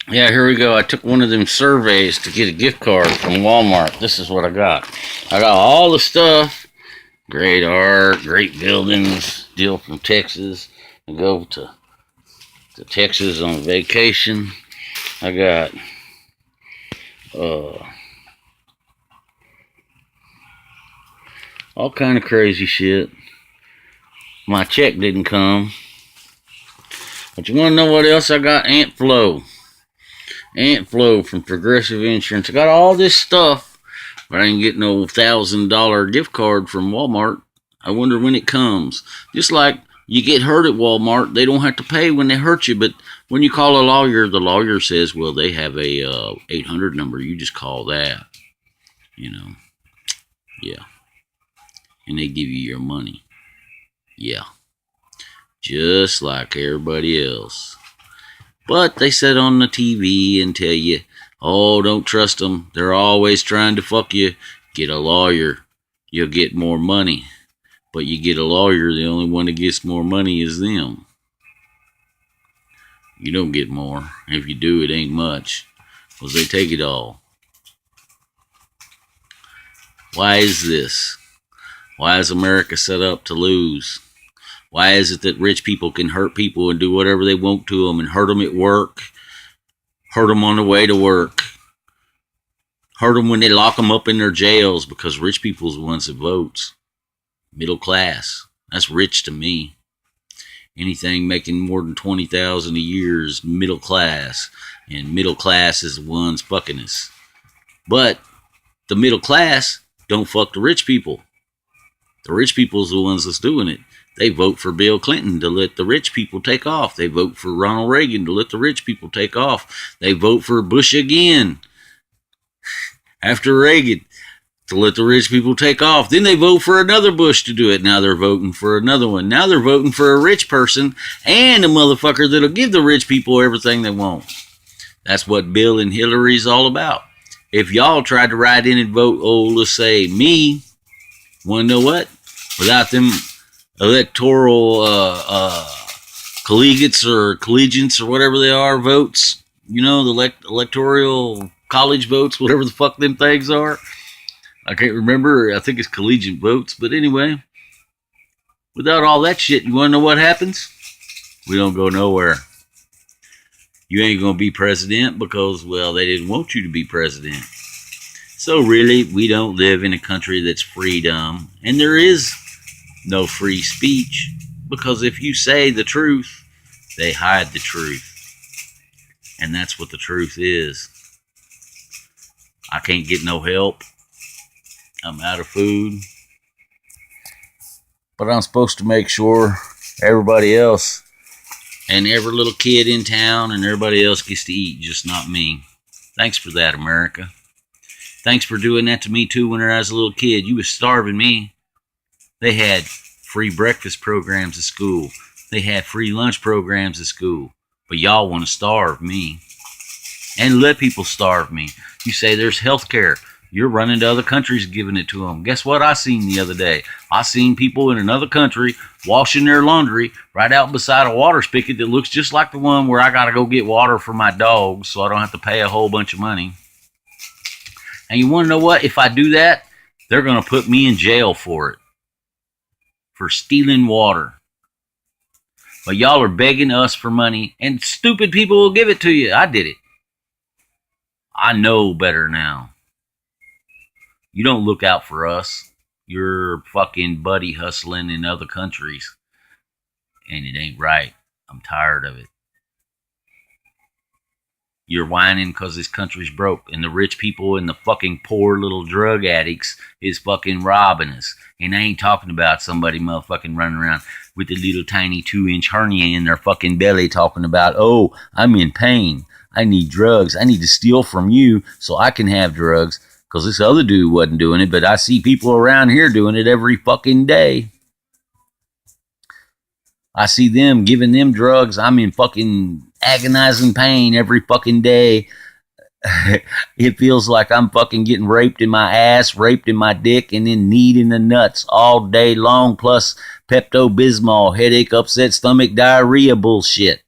Yeah, here we go. I took one of them surveys to get a gift card from Walmart. This is what I got. I got all the stuff. Great art, great buildings, deal from Texas. I go to Texas on vacation. I got uh, all kind of crazy shit. My check didn't come. But you want to know what else I got? Ant Flow. Ant Flow from Progressive Insurance. I got all this stuff, but I ain't get no $1,000 gift card from Walmart. I wonder when it comes. Just like you get hurt at Walmart, they don't have to pay when they hurt you, but when you call a lawyer, the lawyer says, well, they have a 800 number. You just call that, you know. Yeah. And they give you your money. Yeah. Just like everybody else. But they sit on the TV and tell you, oh, don't trust them. They're always trying to fuck you. Get a lawyer. You'll get more money. But you get a lawyer, the only one that gets more money is them. You don't get more. If you do, it ain't much. Because they take it all. Why is this? Why is America set up to lose? Why is it that rich people can hurt people and do whatever they want to them and hurt them at work, hurt them on the way to work, hurt them when they lock them up in their jails because rich people's the ones that votes. Middle class. That's rich to me. Anything making more than $20,000 a year is middle class, and middle class is the ones fucking us. But the middle class don't fuck the rich people. The rich people's the ones that's doing it. They vote for Bill Clinton to let the rich people take off. They vote for Ronald Reagan to let the rich people take off. They vote for Bush again after Reagan to let the rich people take off. Then they vote for another Bush to do it. Now they're voting for another one. Now they're voting for a rich person and a motherfucker that'll give the rich people everything they want. That's what Bill and Hillary's all about. If y'all tried to write in and vote, oh, let's say me, want to know what? Without them electoral collegiates or collegians or whatever they are, votes, you know, the electoral college votes, whatever the fuck them things are. I can't remember. I think it's collegiate votes. But anyway, without all that shit, you want to know what happens? We don't go nowhere. You ain't going to be president because, well, they didn't want you to be president. So really, we don't live in a country that's freedom. And there is no free speech, because if you say the truth, they hide the truth. And that's what the truth is. I can't get no help. I'm out of food. But I'm supposed to make sure everybody else and every little kid in town and everybody else gets to eat, just not me. Thanks for that, America. Thanks for doing that to me too when I was a little kid. You was starving me. They had free breakfast programs at school. They had free lunch programs at school. But y'all want to starve me. And let people starve me. You say there's health care. You're running to other countries giving it to them. Guess what I seen the other day? I seen people in another country washing their laundry right out beside a water spigot that looks just like the one where I got to go get water for my dogs so I don't have to pay a whole bunch of money. And you want to know what? If I do that, they're going to put me in jail for it. For stealing water. But y'all are begging us for money, and stupid people will give it to you. I did it. I know better now. You don't look out for us. You're fucking buddy hustling in other countries. And it ain't right. I'm tired of it. You're whining because this country's broke, and the rich people and the fucking poor little drug addicts is fucking robbing us. And I ain't talking about somebody motherfucking running around with a little tiny 2-inch hernia in their fucking belly talking about, oh, I'm in pain. I need drugs. I need to steal from you so I can have drugs because this other dude wasn't doing it, but I see people around here doing it every fucking day. I see them giving them drugs. I'm in fucking agonizing pain every fucking day. It feels like I'm fucking getting raped in my ass, raped in my dick, and then kneed in the nuts all day long, plus Pepto-Bismol, headache, upset stomach, diarrhea bullshit.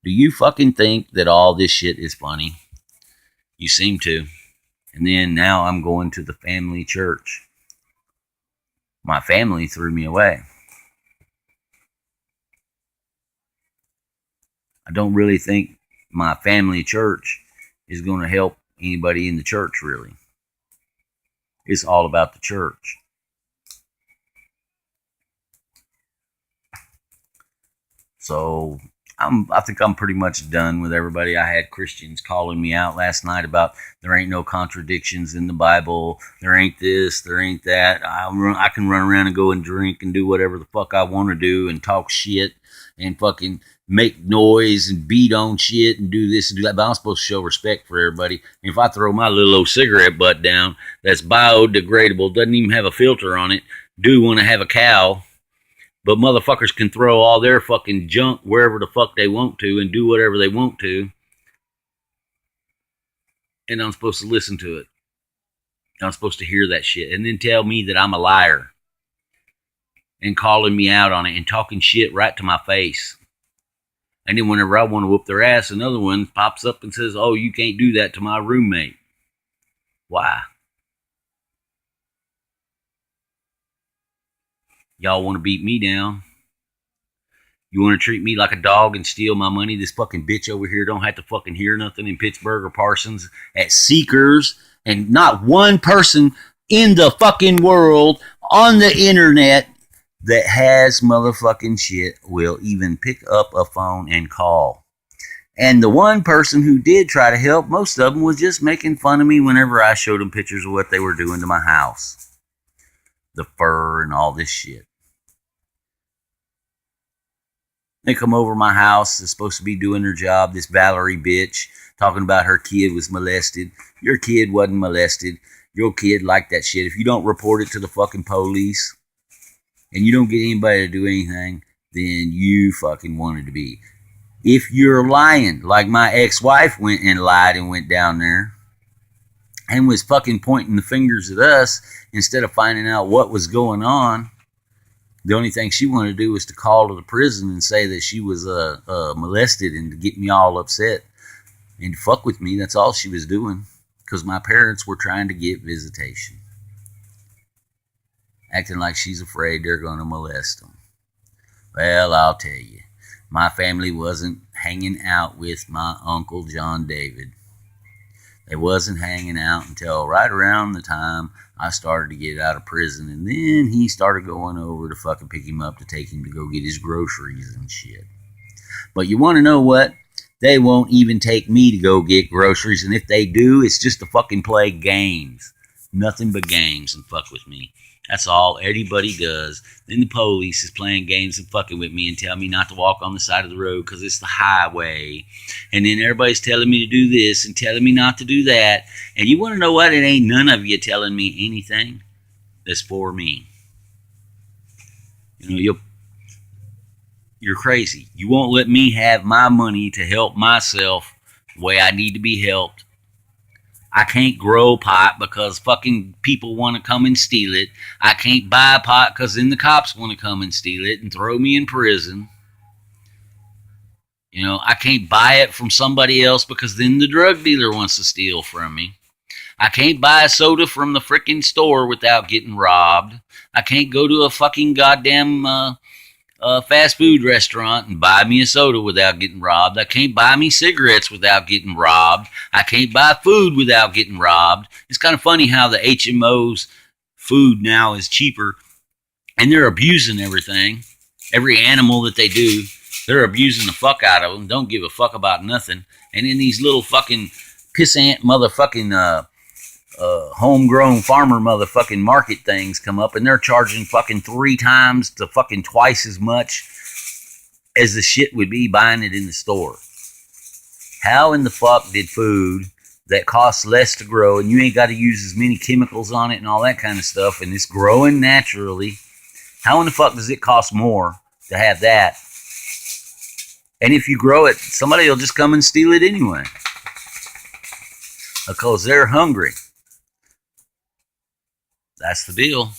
Do you fucking think that all this shit is funny? You seem to. And then now I'm going to the family church. My family threw me away. I don't really think my family church is going to help anybody in the church, really. It's all about the church. So I think I'm pretty much done with everybody. I had Christians calling me out last night about there ain't no contradictions in the Bible. There ain't this, there ain't that. I can run around and go and drink and do whatever the fuck I want to do and talk shit and fucking make noise and beat on shit and do this and do that. But I'm supposed to show respect for everybody. And if I throw my little old cigarette butt down that's biodegradable, doesn't even have a filter on it, do want to have a cow, but motherfuckers can throw all their fucking junk wherever the fuck they want to and do whatever they want to. And I'm supposed to listen to it. I'm supposed to hear that shit and then tell me that I'm a liar and calling me out on it and talking shit right to my face. And then whenever I want to whoop their ass, another one pops up and says, oh, you can't do that to my roommate. Why? Y'all want to beat me down? You want to treat me like a dog and steal my money? This fucking bitch over here don't have to fucking hear nothing in Pittsburgh or Parsons at Seekers, and not one person in the fucking world on the internet that has motherfucking shit will even pick up a phone and call. And the one person who did try to help, most of them was just making fun of me whenever I showed them pictures of what they were doing to my house. The fur and all this shit. They come over my house, they're supposed to be doing their job, this Valerie bitch, talking about her kid was molested. Your kid wasn't molested. Your kid liked that shit. If you don't report it to the fucking police, and you don't get anybody to do anything, then you fucking wanted to be. If you're lying, like my ex-wife went and lied and went down there and was fucking pointing the fingers at us instead of finding out what was going on, the only thing she wanted to do was to call to the prison and say that she was molested and to get me all upset and to fuck with me. That's all she was doing, because my parents were trying to get visitation. Acting like she's afraid they're going to molest them. Well, I'll tell you, my family wasn't hanging out with my Uncle John David. They wasn't hanging out until right around the time I started to get out of prison, and then he started going over to fucking pick him up to take him to go get his groceries and shit. But you want to know what? They won't even take me to go get groceries, and if they do, it's just to fucking play games. Nothing but games and fuck with me. That's all anybody does. Then the police is playing games and fucking with me and tell me not to walk on the side of the road because it's the highway. And then everybody's telling me to do this and telling me not to do that. And you want to know what? It ain't none of you telling me anything that's for me. You know, you're crazy. You won't let me have my money to help myself the way I need to be helped. I can't grow pot because fucking people want to come and steal it. I can't buy pot because then the cops want to come and steal it and throw me in prison. You know, I can't buy it from somebody else because then the drug dealer wants to steal from me. I can't buy a soda from the freaking store without getting robbed. I can't go to a fucking goddamn fast food restaurant and buy me a soda without getting robbed. I can't buy me cigarettes without getting robbed. I can't buy food without getting robbed. It's kind of funny how the HMO's food now is cheaper, and they're abusing everything. Every animal that they do, they're abusing the fuck out of them. Don't give a fuck about nothing. And then these little fucking pissant motherfucking homegrown farmer motherfucking market things come up, and they're charging fucking 3 times to fucking twice as much as the shit would be buying it in the store. How in the fuck did food that costs less to grow and you ain't got to use as many chemicals on it and all that kind of stuff, and it's growing naturally, how in the fuck does it cost more to have that? And if you grow it, somebody will just come and steal it anyway because they're hungry. That's the deal.